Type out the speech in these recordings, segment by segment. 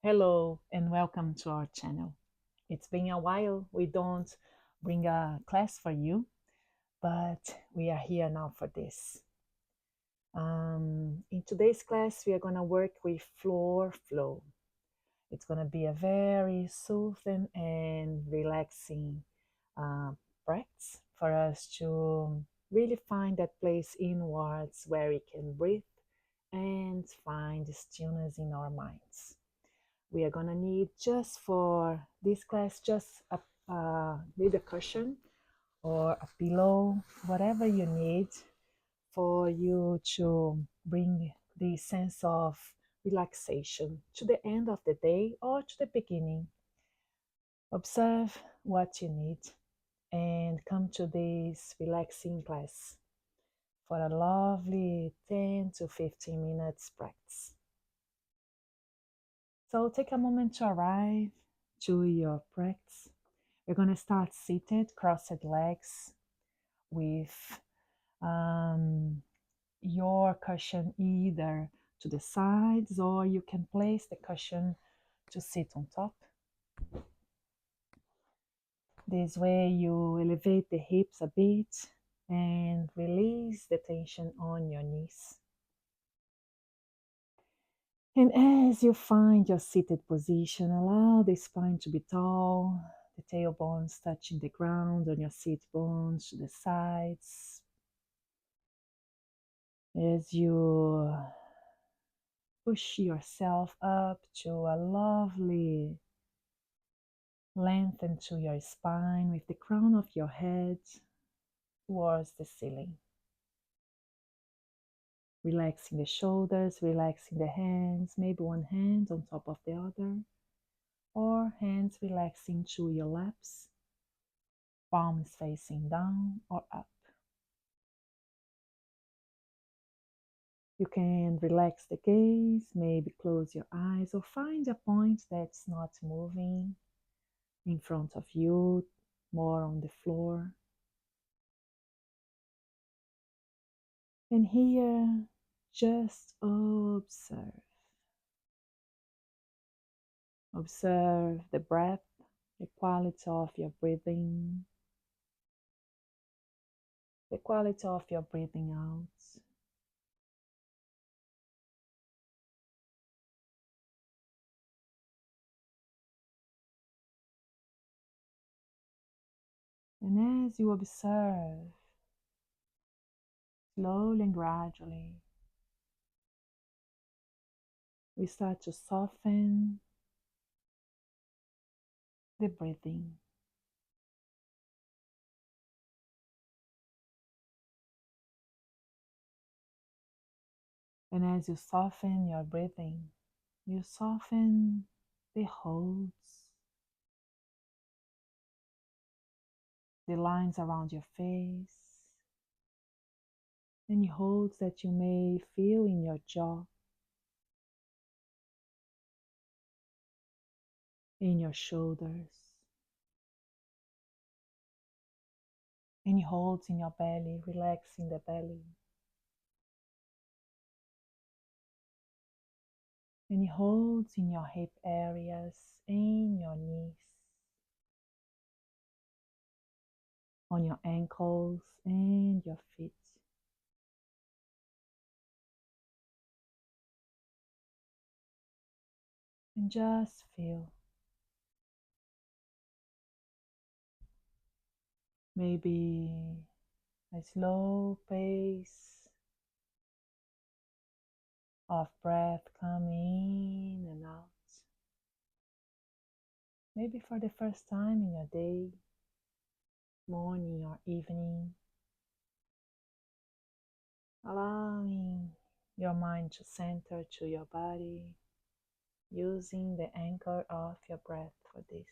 Hello and welcome to our channel. It's been a while we don't bring a class for you, but we are here now for this. In today's class, we are going to work with floor flow. It's going to be a very soothing and relaxing uh, practice for us to really find that place inwards where we can breathe and find stillness in our minds. We are gonna need just for this class just need a cushion or a pillow, whatever you need for you to bring the sense of relaxation to the end of the day or to the beginning. Observe what you need and come to this relaxing class for a lovely 10 to 15 minutes practice. So take a moment to arrive to your practice. We're going to start seated, crossed legs with um, your cushion either to the sides or you can place the cushion to sit on top. This way you elevate the hips a bit and release the tension on your knees. And as you find your seated position, allow the spine to be tall, the tailbones touching the ground on your seat bones to the sides. As you push yourself up to a lovely length into your spine with the crown of your head towards the ceiling. Relaxing the shoulders, relaxing the hands, maybe one hand on top of the other, or hands relaxing to your laps, palms facing down or up. You can relax the gaze, maybe close your eyes or find a point that's not moving in front of you, more on the floor. And here, just observe. Observe the breath, the quality of your breathing, the quality of your breathing out. And as you observe, slowly and gradually, we start to soften the breathing. And as you soften your breathing, you soften the holds, the lines around your face, any holds that you may feel in your jaw, in your shoulders, any holds in your belly, relaxing the belly, any holds in your hip areas, in your knees, on your ankles and your feet. And just feel. Maybe a slow pace of breath coming in and out. Maybe for the first time in your day, morning or evening, allowing your mind to center to your body, using the anchor of your breath for this.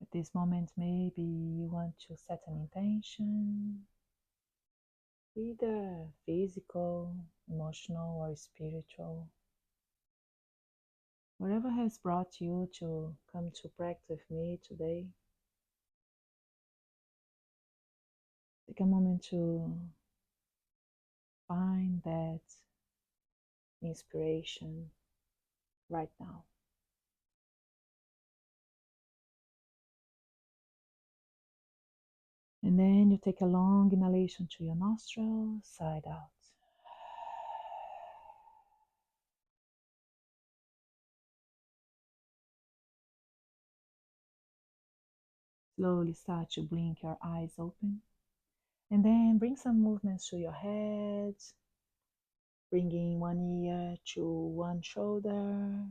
At this moment, maybe you want to set an intention, either physical, emotional, or spiritual. Whatever has brought you to come to practice with me today, Take a moment to find that inspiration right now. And then you take a long inhalation to your nostrils, side out. Slowly start to blink your eyes open. And then bring some movements to your head, bringing one ear to one shoulder,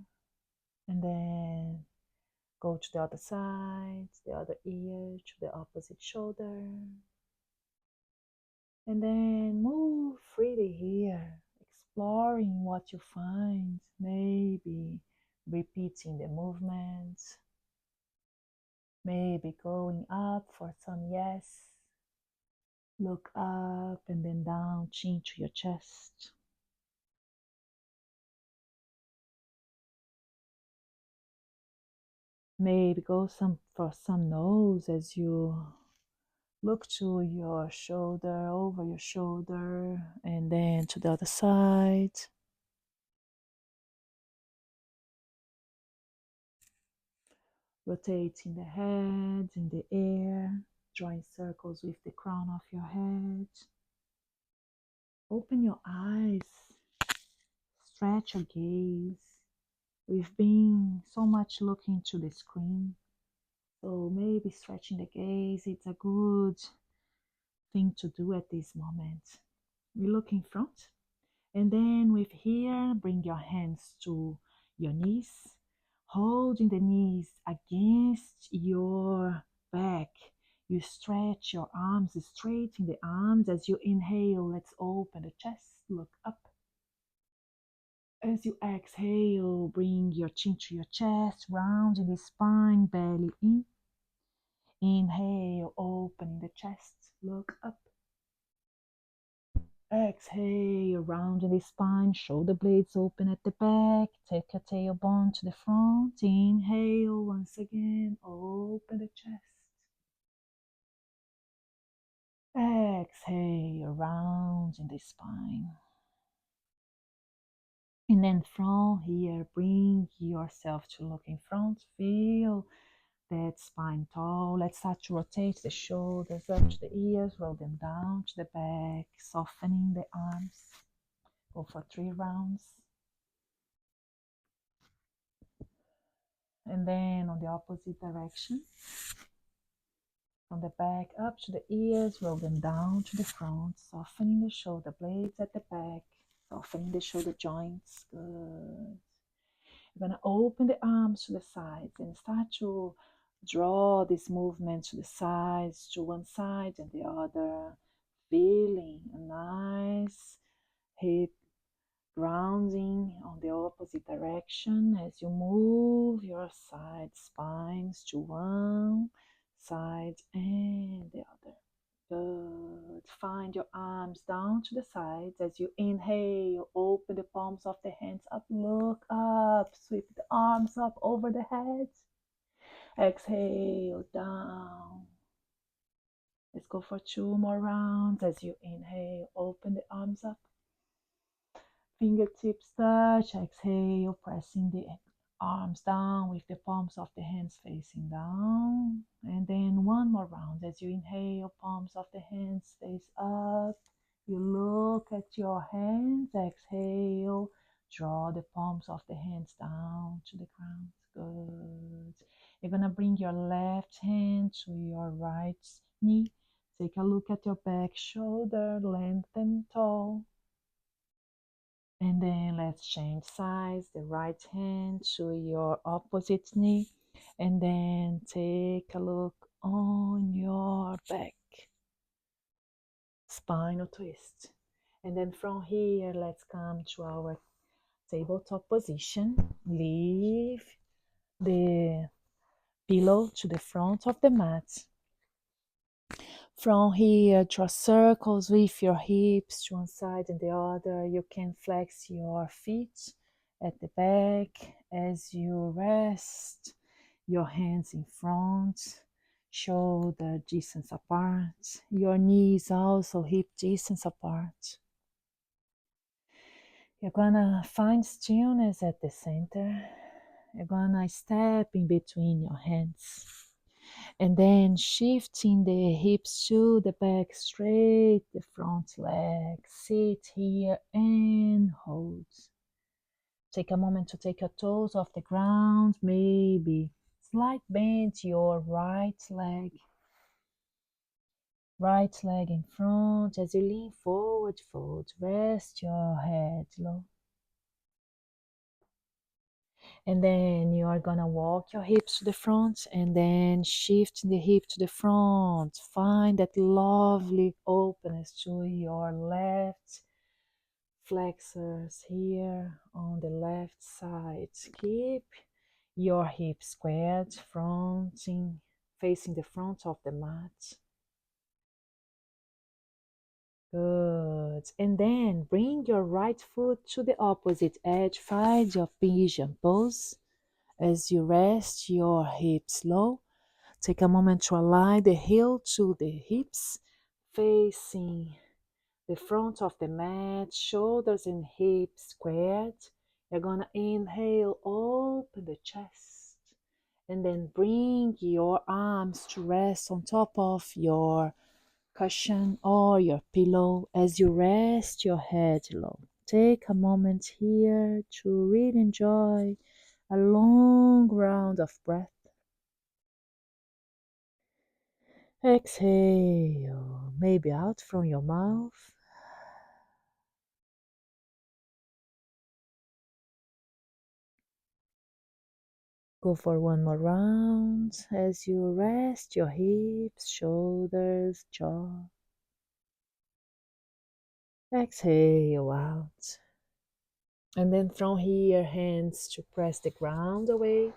and then go to the other side, the other ear to the opposite shoulder. And then move freely here, exploring what you find, maybe repeating the movements, maybe going up for some yes. Look up and then down, chin to your chest. Maybe go for some nose as you look to your shoulder, over your shoulder, and then to the other side. Rotating the head in the air, drawing circles with the crown of your head. Open your eyes, stretch your gaze. We've been so much looking to the screen, so maybe stretching the gaze, it's a good thing to do at this moment. We look in front, and then with here, bring your hands to your knees, holding the knees against your back. You stretch your arms, straighten the arms as you inhale. Let's open the chest, look up. As you exhale, bring your chin to your chest, rounding the spine, belly in. Inhale, opening the chest, look up. Exhale, rounding the spine, shoulder blades open at the back. Take your tailbone to the front. Inhale, once again, open the chest. Exhale, rounding the spine. And then from here, bring yourself to look in front. Feel that spine tall. Let's start to rotate the shoulders up to the ears, roll them down to the back, softening the arms. Go for 3 rounds. And then on the opposite direction, from the back up to the ears, roll them down to the front, softening the shoulder blades at the back, softening the shoulder joints. Good. You're going to open the arms to the sides and start to draw this movement to the sides, to one side and the other, feeling a nice hip grounding on the opposite direction as you move your side spines to one side and the other. Good. Find your arms down to the sides as you inhale. Open the palms of the hands up. Look up. Sweep the arms up over the head. Exhale down. Let's go for 2 more rounds. As you inhale, open the arms up. Fingertips touch. Exhale, pressing the arms down with the palms of the hands facing down. And then 1 more round. As you inhale, palms of the hands face up. You look at your hands. Exhale, draw the palms of the hands down to the ground. Good. You're going to bring your left hand to your right knee. Take a look at your back shoulder, lengthen tall. And then let's change sides, the right hand to your opposite knee. And then take a look on your back. Spinal twist. And then from here, let's come to our tabletop position. Leave the pillow to the front of the mat. From here, draw circles with your hips to one side and the other. You can flex your feet at the back as you rest your hands in front. shoulder distance apart. Your knees also hip distance apart. You're gonna find stillness at the center. You're gonna step in between your hands. And then shifting the hips to the back, straight the front leg. Sit here and hold. Take a moment to take your toes off the ground. Maybe slight bend your right leg in front as you lean forward, fold. Rest your head low. And then you are gonna walk your hips to the front and then shift the hip to the front. Find that lovely openness to your left flexors here on the left side. Keep your hips squared, facing the front of the mat. Good. And then bring your right foot to the opposite edge. Find your pigeon pose. As you rest your hips low, take a moment to align the heel to the hips, facing the front of the mat, shoulders and hips squared. You're gonna inhale, open the chest, and then bring your arms to rest on top of your cushion or your pillow as you rest your head low. Take a moment here to really enjoy a long round of breath. Exhale, maybe out from your mouth. Go for one more round as you rest your hips, shoulders, jaw. Exhale out. And then from here, hands to press the ground away.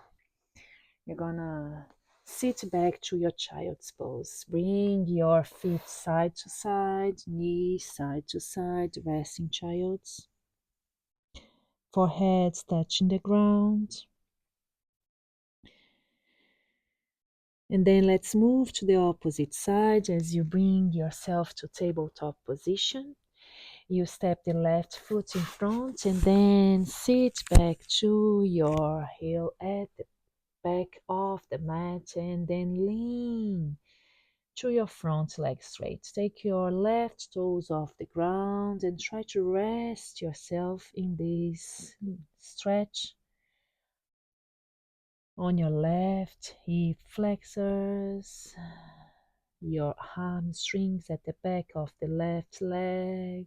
You're gonna sit back to your child's pose. Bring your feet side to side, knees side to side, resting child's. Forehead touching the ground. And then let's move to the opposite side as you bring yourself to tabletop position. You step the left foot in front and then sit back to your heel at the back of the mat and then lean to your front leg straight. Take your left toes off the ground and try to rest yourself in this stretch on your left hip flexors, your hamstrings at the back of the left leg,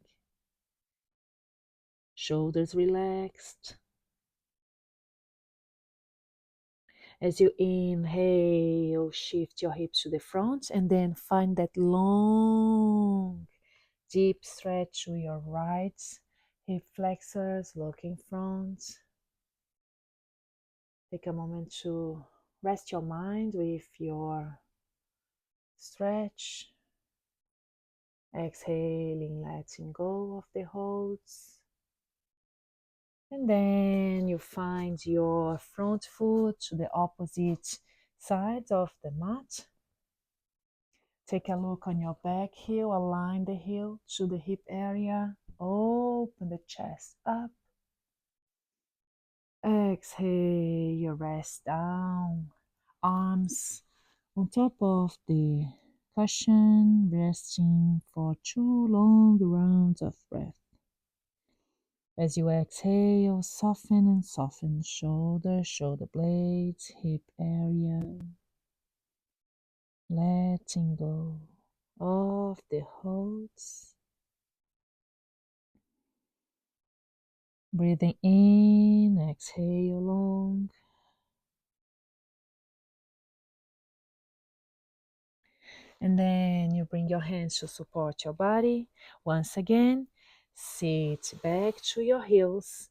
shoulders relaxed. As you inhale, shift your hips to the front and then find that long, deep stretch to your right hip flexors, looking front. Take a moment to rest your mind with your stretch. Exhaling, letting go of the holds. And then you find your front foot to the opposite side of the mat. Take a look on your back heel, align the heel to the hip area. Open the chest up. Exhale, rest down. Arms on top of the cushion, resting for 2 long rounds of breath. As you exhale, soften and soften shoulder blades, hip area. Letting go of the holds. Breathing in, exhale long. And then you bring your hands to support your body. Once again, sit back to your heels.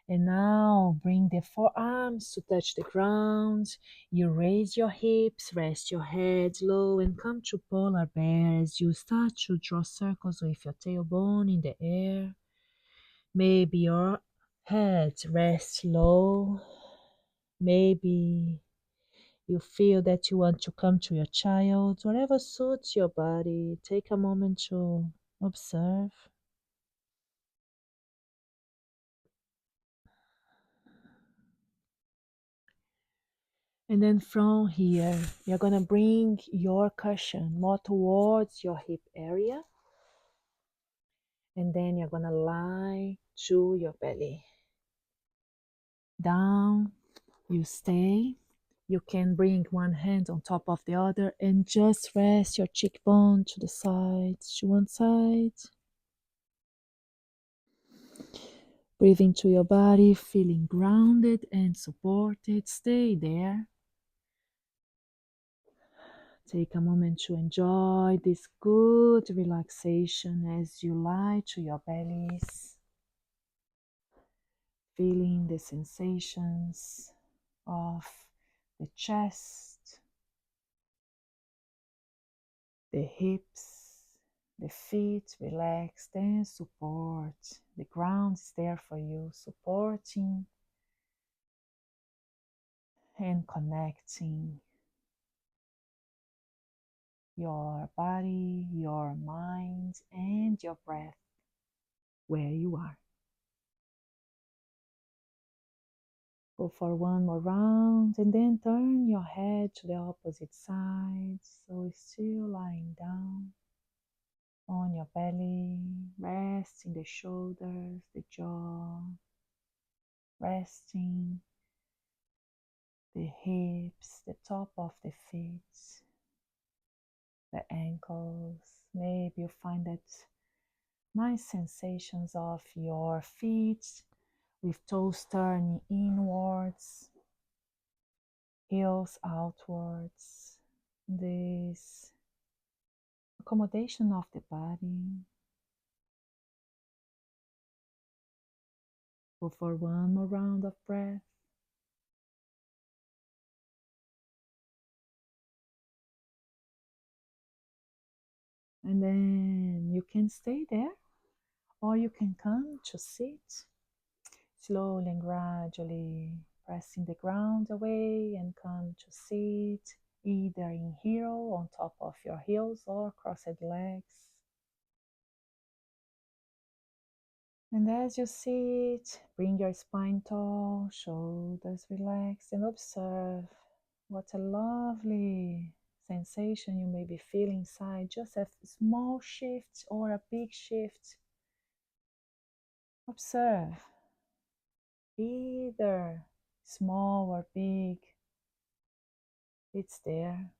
And now bring the forearms to touch the ground. You raise your hips, rest your head low and come to polar bear as you start to draw circles with your tailbone in the air. Maybe your head rests low. Maybe You feel that you want to come to your child, whatever suits your body. Take a moment to observe. And then from here, you're going to bring your cushion more towards your hip area. And then you're going to lie to your belly. Down, you stay. You can bring one hand on top of the other and just rest your cheekbone to the side, to one side. Breathe into your body, feeling grounded and supported. Stay there. Take a moment to enjoy this good relaxation as you lie to your bellies, feeling the sensations of the chest, the hips, the feet relaxed and support. The ground is there for you, supporting and connecting your body, your mind, and your breath where you are. Go for one more round and then turn your head to the opposite side. So still lying down on your belly, resting the shoulders, the jaw, resting the hips, the top of the feet, the ankles. Maybe you find that nice sensations of your feet with toes turning inwards, heels outwards. This accommodation of the body. Go for one more round of breath. And then you can stay there or you can come to sit slowly and gradually, pressing the ground away and come to sit either in heel on top of your heels or crossed legs. And as you sit, bring your spine tall, shoulders relaxed, and observe what a lovely sensation you may be feeling inside. Just a small shift or a big shift. Observe, either small or big, it's there.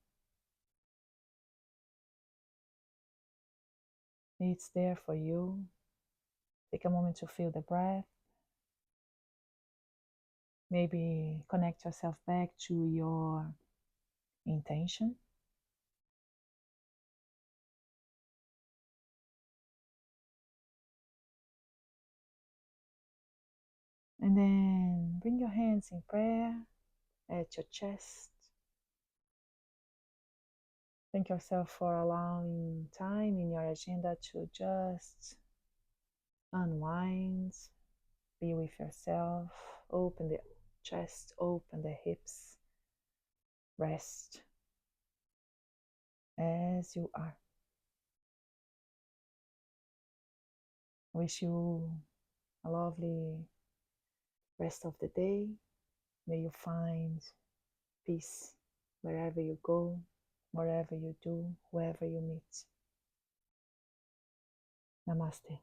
It's there for you. Take a moment to feel the breath. Maybe connect yourself back to your intention. And then bring your hands in prayer at your chest. Thank yourself for allowing time in your agenda to just unwind, be with yourself, open the chest, open the hips, rest as you are. I wish you a lovely rest of the day. May you find peace wherever you go, wherever you do, whoever you meet. Namaste.